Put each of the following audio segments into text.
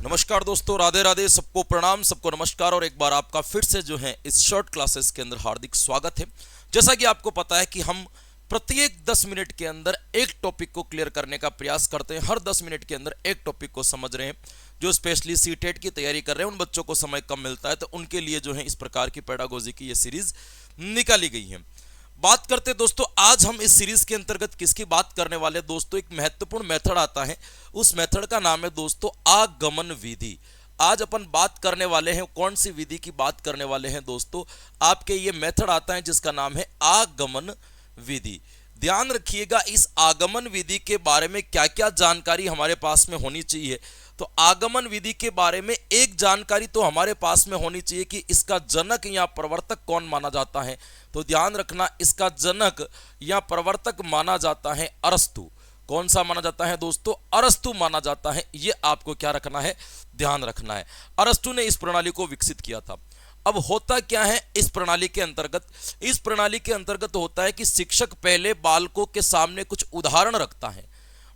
नमस्कार दोस्तों, राधे राधे, सबको प्रणाम, सबको नमस्कार और एक बार आपका फिर से जो है इस शॉर्ट क्लासेस के अंदर हार्दिक स्वागत है। जैसा कि आपको पता है कि हम प्रत्येक 10 मिनट के अंदर एक टॉपिक को क्लियर करने का प्रयास करते हैं। हर 10 मिनट के अंदर एक टॉपिक को समझ रहे हैं। जो स्पेशली सीटेट की तैयारी कर रहे हैं उन बच्चों को समय कम मिलता है, तो उनके लिए जो है इस प्रकार की पेडागोजी की ये सीरीज निकाली गई है। बात करते दोस्तों, आज हम इस सीरीज के अंतर्गत किसकी बात करने वाले दोस्तों, एक महत्वपूर्ण मेथड आता है। उस मेथड का नाम है दोस्तों आगमन विधि। आज अपन बात करने वाले हैं, कौन सी विधि की बात करने वाले हैं दोस्तों, आपके ये मेथड आता है जिसका नाम है आगमन विधि। ध्यान रखिएगा, इस आगमन विधि के बारे में क्या क्या जानकारी हमारे पास में होनी चाहिए। तो आगमन विधि के बारे में एक जानकारी तो हमारे पास में होनी चाहिए कि इसका जनक या प्रवर्तक कौन माना जाता है। तो ध्यान रखना, इसका जनक या प्रवर्तक माना जाता है अरस्तु। कौन सा माना जाता है दोस्तों? अरस्तु माना जाता है। ये आपको क्या रखना है, ध्यान रखना है। अरस्तु ने इस प्रणाली को विकसित किया था। अब होता क्या है इस प्रणाली के अंतर्गत? इस प्रणाली के अंतर्गत होता है कि शिक्षक पहले बालकों के सामने कुछ उदाहरण रखता है।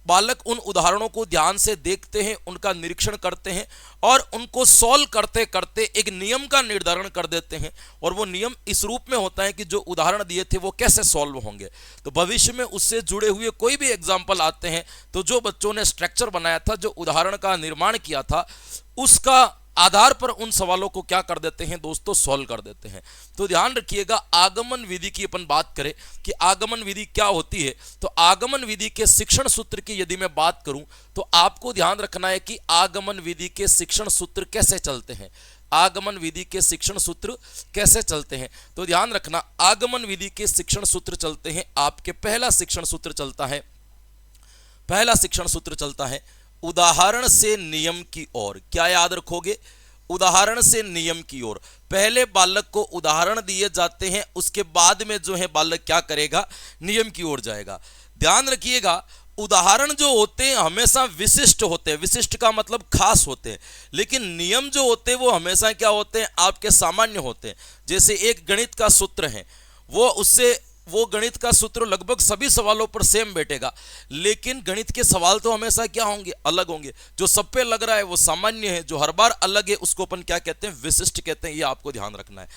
बालक उन उदाहरणों को ध्यान से देखते हैं, उनका निरीक्षण करते हैं और उनको सॉल्व करते करते एक नियम का निर्धारण कर देते हैं। और वो नियम इस रूप में होता है कि जो उदाहरण दिए थे वो कैसे सॉल्व होंगे। तो भविष्य में उससे जुड़े हुए कोई भी एग्जाम्पल आते हैं तो जो बच्चों ने स्ट्रक्चर बनाया था, जो उदाहरण का निर्माण किया था, उसका आधार पर उन सवालों को क्या कर देते हैं दोस्तों, सॉल्व कर देते हैं। तो ध्यान रखिएगा, आगमन विधि की अपन बात करें कि आगमन विधि क्या होती है। तो आगमन विधि के शिक्षण सूत्र की यदि मैं बात करूं तो आपको ध्यान रखना है कि आगमन विधि के शिक्षण सूत्र कैसे चलते हैं। आगमन विधि के शिक्षण सूत्र कैसे चलते हैं? तो ध्यान रखना, आगमन विधि के शिक्षण सूत्र चलते हैं। आपके पहला शिक्षण सूत्र चलता है उदाहरण से नियम की ओर। क्या याद रखोगे? उदाहरण से नियम की ओर। पहले बालक को उदाहरण दिए जाते हैं, उसके बाद में जो है बालक क्या करेगा, नियम की ओर जाएगा। ध्यान रखिएगा, उदाहरण जो होते हैं हमेशा विशिष्ट होते हैं। विशिष्ट का मतलब खास होते हैं, लेकिन नियम जो होते हैं वो हमेशा क्या होते हैं, आपके सामान्य होते हैं। जैसे एक गणित का सूत्र है, वो गणित का सूत्र लगभग सभी सवालों पर सेम बैठेगा, लेकिन गणित के सवाल तो हमेशा क्या होंगे, अलग होंगे। जो सब पे लग रहा है वो सामान्य है, जो हर बार अलग है उसको अपन क्या कहते हैं, विशिष्ट कहते हैं। ये आपको ध्यान रखना है।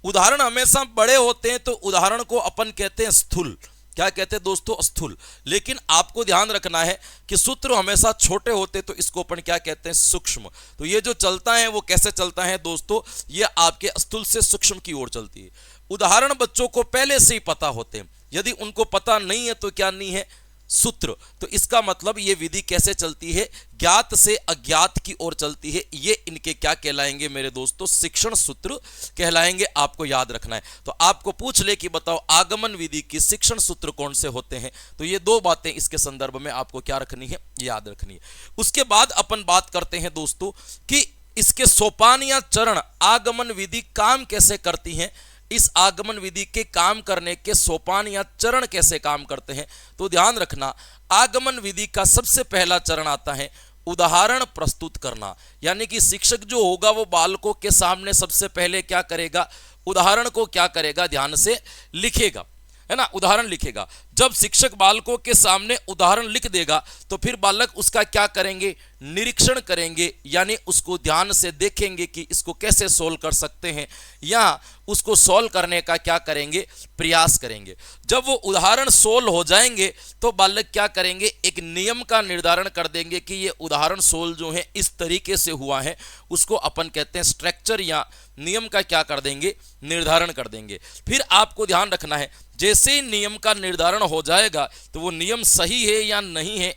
उदाहरण हमेशा बड़े होते हैं तो उदाहरण को अपन कहते हैं स्थूल। क्या कहते हैं दोस्तों, स्थूल। लेकिन आपको ध्यान रखना है कि सूत्र हमेशा छोटे होते तो इसको अपन क्या कहते हैं, सूक्ष्म। तो ये जो चलता है वो कैसे चलता है दोस्तों, ये आपके स्थूल से सूक्ष्म की ओर चलती है। उदाहरण बच्चों को पहले से ही पता होते हैं, यदि उनको पता नहीं है तो क्या नहीं है, सूत्र। तो इसका मतलब ये विधि कैसे चलती है, ज्ञात से अज्ञात की ओर चलती है। ये इनके क्या कहलाएंगे मेरे दोस्तों, शिक्षण सूत्र कहलाएंगे। आपको याद रखना है। तो आपको पूछ ले कि बताओ आगमन विधि की शिक्षण सूत्र कौन से होते हैं, तो ये दो बातें इसके संदर्भ में आपको क्या रखनी है, याद रखनी है। उसके बाद अपन बात करते हैं दोस्तों कि इसके सोपान या चरण, आगमन विधि काम कैसे करती है। इस आगमन विधि के काम करने के सोपान या चरण कैसे काम करते हैं। तो ध्यान रखना, आगमन विधि का सबसे पहला चरण आता है उदाहरण प्रस्तुत करना। यानी कि शिक्षक जो होगा वो बालकों के सामने सबसे पहले क्या करेगा, उदाहरण को क्या करेगा, ध्यान से लिखेगा, है ना, उदाहरण लिखेगा। जब शिक्षक बालकों के सामने उदाहरण लिख देगा तो फिर बालक उसका क्या करेंगे, निरीक्षण करेंगे। यानी उसको ध्यान से देखेंगे कि इसको कैसे सोल्व कर सकते हैं, या उसको सोल्व करने का क्या करेंगे, प्रयास करेंगे। जब वो उदाहरण सोल्व हो जाएंगे तो बालक क्या करेंगे, एक नियम का निर्धारण कर देंगे कि ये उदाहरण सोल्व जो है इस तरीके से हुआ है। उसको अपन कहते हैं स्ट्रक्चर या नियम का क्या कर देंगे, निर्धारण कर देंगे। फिर आपको ध्यान रखना है, जैसे ही नियम का निर्धारण हो जाएगा तो वो नियम सही है या नहीं है,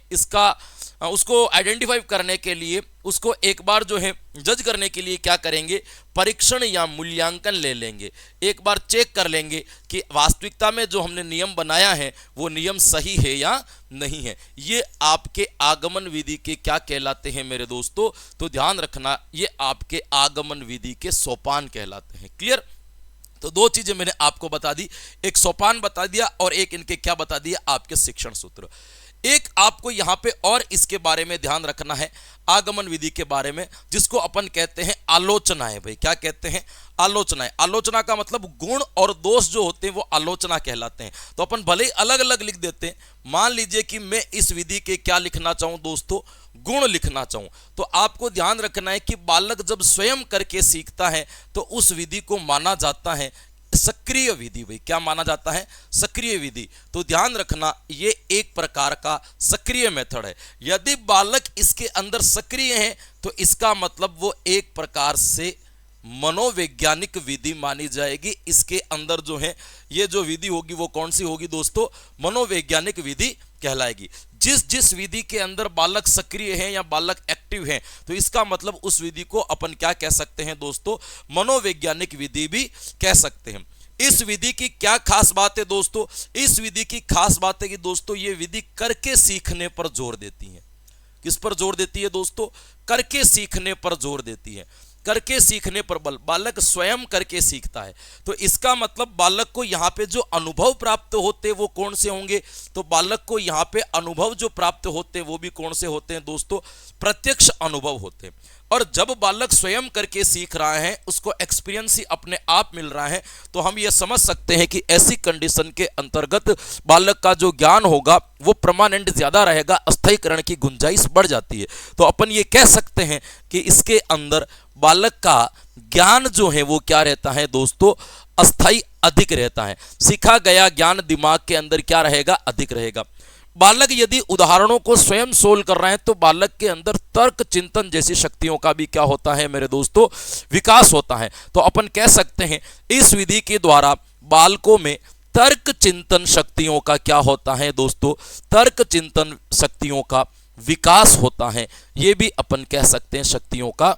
उसको आइडेंटिफाई करने के लिए, उसको एक बार जो है जज करने के लिए क्या करेंगे, परीक्षण या मूल्यांकन ले लेंगे। एक बार चेक कर लेंगे कि वास्तविकता में जो हमने नियम बनाया है वो नियम सही है या नहीं है। ये आपके आगमन विधि के क्या कहलाते हैं मेरे दोस्तों, तो ध्यान रखना, ये आपके आगमन विधि के सोपान कहलाते हैं। क्लियर? तो दो चीजें मैंने आपको बता दी, एक सोपान बता दिया और एक इनके क्या बता दिया, आपके शिक्षण सूत्र। एक आपको यहां पे और इसके बारे में ध्यान रखना है, आगमन विधि के बारे में, जिसको अपन कहते हैं आलोचनाएं। भाई क्या कहते हैं, आलोचनाएं। आलोचना का मतलब गुण और दोष जो होते हैं वो आलोचना कहलाते हैं। तो अपन भले ही अलग अलग लिख देते हैं। मान लीजिए कि मैं इस विधि के क्या लिखना चाहूं दोस्तों, गुण लिखना चाहूं तो आपको ध्यान रखना है कि बालक जब स्वयं करके सीखता है तो उस विधि को माना जाता है सक्रिय विधि। भाई क्या माना जाता है? सक्रिय विधि। तो ध्यान रखना ये एक प्रकार का सक्रिय मेथड है। यदि बालक इसके अंदर सक्रिय है तो इसका मतलब वो एक प्रकार से मनोवैज्ञानिक विधि मानी जाएगी। इसके अंदर जो है ये जो विधि होगी वो कौन सी होगी दोस्तों? मनोवैज्ञानिक विधि कहलाएगी। जिस विधि के अंदर बालक सक्रिय है या बालक एक्टिव है तो इसका मतलब उस विधि को अपन क्या कह सकते हैं दोस्तों? मनोवैज्ञानिक विधि भी कह सकते हैं। इस विधि की क्या खास बात है दोस्तों? इस विधि की खास बात है कि दोस्तों ये विधि करके सीखने पर जोर देती है। किस पर जोर देती है दोस्तों? करके सीखने पर जोर देती है। करके सीखने पर बल, बालक स्वयं करके सीखता है। तो इसका मतलब बालक को यहाँ पे जो अनुभव प्राप्त होते हैं वो कौन से होंगे? तो बालक को यहाँ पे अनुभव जो प्राप्त होते हैं वो भी कौन से होते हैं दोस्तों? प्रत्यक्ष अनुभव होते हैं। और जब बालक स्वयं करके सीख रहा है, उसको एक्सपीरियंस ही अपने आप मिल रहा है, तो हम ये समझ सकते हैं कि ऐसी कंडीशन के अंतर्गत बालक का जो ज्ञान होगा वो परमानेंट ज्यादा रहेगा, अस्थायीकरण की गुंजाइश बढ़ जाती है। तो अपन ये कह सकते हैं कि इसके अंदर बालक का ज्ञान जो है वो क्या रहता है दोस्तों? अस्थायी अधिक रहता है। सीखा गया ज्ञान दिमाग के अंदर क्या रहेगा? अधिक रहेगा। बालक यदि उदाहरणों को स्वयं सोल्व कर रहे हैं तो बालक के अंदर तर्क चिंतन जैसी शक्तियों का भी क्या होता है मेरे दोस्तों? विकास होता है। तो अपन कह सकते हैं इस विधि के द्वारा बालकों में तर्क चिंतन शक्तियों का क्या होता है दोस्तों? तर्क चिंतन शक्तियों का विकास होता है। ये भी अपन कह सकते हैं शक्तियों का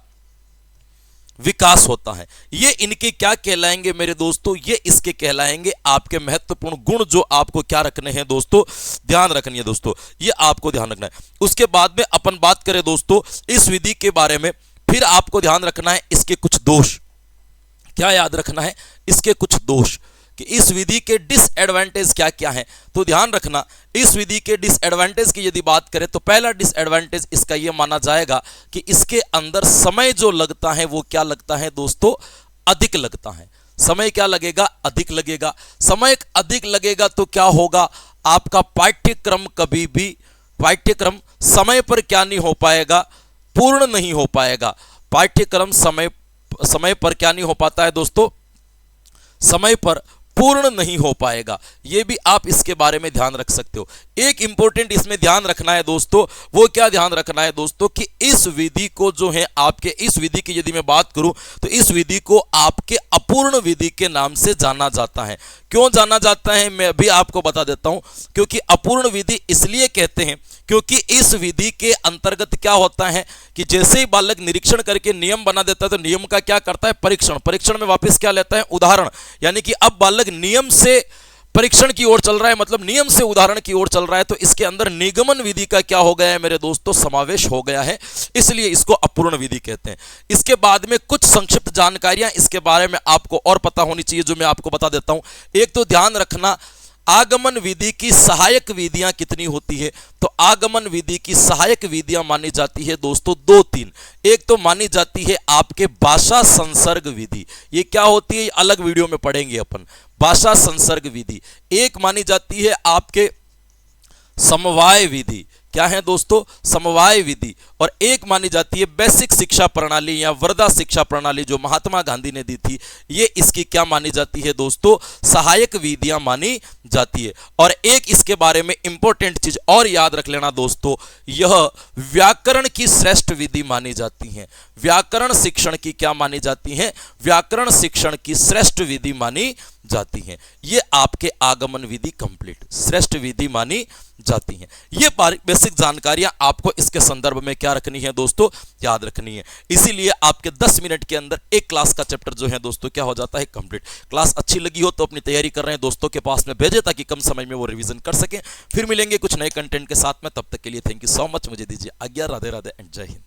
विकास होता है। ये इनके क्या कहलाएंगे मेरे दोस्तों? ये इसके कहलाएंगे आपके महत्वपूर्ण गुण जो आपको क्या रखने हैं दोस्तों? ध्यान रखनी है दोस्तों, ये आपको ध्यान रखना है। उसके बाद में अपन बात करें दोस्तों इस विधि के बारे में, फिर आपको ध्यान रखना है इसके कुछ दोष। क्या याद रखना है? इसके कुछ दोष कि इस विधि के डिसएडवांटेज क्या क्या हैं। तो ध्यान रखना इस विधि के डिसएडवांटेज की यदि बात करें तो पहला डिसएडवांटेज इसका यह माना जाएगा कि इसके अंदर समय जो लगता है वो क्या लगता है दोस्तों? अधिक लगता है। समय क्या लगेगा? अधिक लगेगा। समय अधिक लगेगा तो क्या होगा? आपका पाठ्यक्रम कभी भी पाठ्यक्रम समय पर क्या नहीं हो पाएगा? पूर्ण नहीं हो पाएगा। पाठ्यक्रम समय पर क्या नहीं हो पाता है दोस्तों? समय पर पूर्ण नहीं हो पाएगा। यह भी आप इसके बारे में ध्यान रख सकते हो। एक इंपॉर्टेंट इसमें ध्यान रखना है दोस्तों, वो क्या ध्यान रखना है दोस्तों कि इस विधि को जो है आपके इस विधि की यदि मैं बात करूं तो इस विधि को आपके अपूर्ण विधि के नाम से जाना जाता है। क्यों जाना जाता है मैं भी आपको बता देता हूं। क्योंकि अपूर्ण विधि इसलिए कहते हैं क्योंकि इस विधि के अंतर्गत क्या होता है कि जैसे ही बालक निरीक्षण करके नियम बना देता है तो नियम का क्या करता है? परीक्षण। परीक्षण में वापस क्या लेता है? उदाहरण। यानी कि अब बालक नियम से परीक्षण की ओर चल रहा है, मतलब नियम से उदाहरण की ओर चल रहा है। तो इसके अंदर निगमन विधि का क्या हो गया है मेरे दोस्तों? समावेश हो गया है, इसलिए इसको अपूर्ण विधि कहते हैं। इसके बाद में कुछ संक्षिप्त जानकारियां इसके बारे में आपको और पता होनी चाहिए जो मैं आपको बता देता हूं। एक तो ध्यान रखना आगमन विधि की सहायक विधियां कितनी होती है? तो आगमन विधि की सहायक विधियां मानी जाती है दोस्तों 2-3। एक तो मानी जाती है आपके भाषा संसर्ग विधि। ये क्या होती है? अलग वीडियो में पढ़ेंगे अपन। भाषा संसर्ग विधि। एक मानी जाती है आपके समवाय विधि। क्या है दोस्तों? समवाय विधि। और एक मानी जाती है बेसिक शिक्षा प्रणाली या वर्धा शिक्षा प्रणाली जो महात्मा गांधी ने दी थी। ये इसकी क्या मानी जाती है दोस्तों? सहायक विधियां मानी जाती है। और एक इसके बारे में इंपॉर्टेंट चीज और याद रख लेना दोस्तों, यह व्याकरण की श्रेष्ठ विधि मानी जाती है। व्याकरण शिक्षण की क्या मानी जाती है? व्याकरण शिक्षण की श्रेष्ठ विधि मानी जाती है। ये आपके आगमन विधि कंप्लीट श्रेष्ठ विधि मानी जाती है। ये बेसिक जानकारियां आपको इसके संदर्भ में क्या रखनी है दोस्तों? याद रखनी है। इसीलिए आपके 10 मिनट के अंदर एक क्लास का चैप्टर जो है दोस्तों क्या हो जाता है? कंप्लीट। क्लास अच्छी लगी हो तो अपनी तैयारी कर रहे हैं दोस्तों के पास में भेजें ताकि कम समय में वो रिवीजन कर सकें। फिर मिलेंगे कुछ नए कंटेंट के साथ में, तब तक के लिए थैंक यू सो मच। मुझे दीजिए आज्ञा। राधे राधे एंड जय हिंद।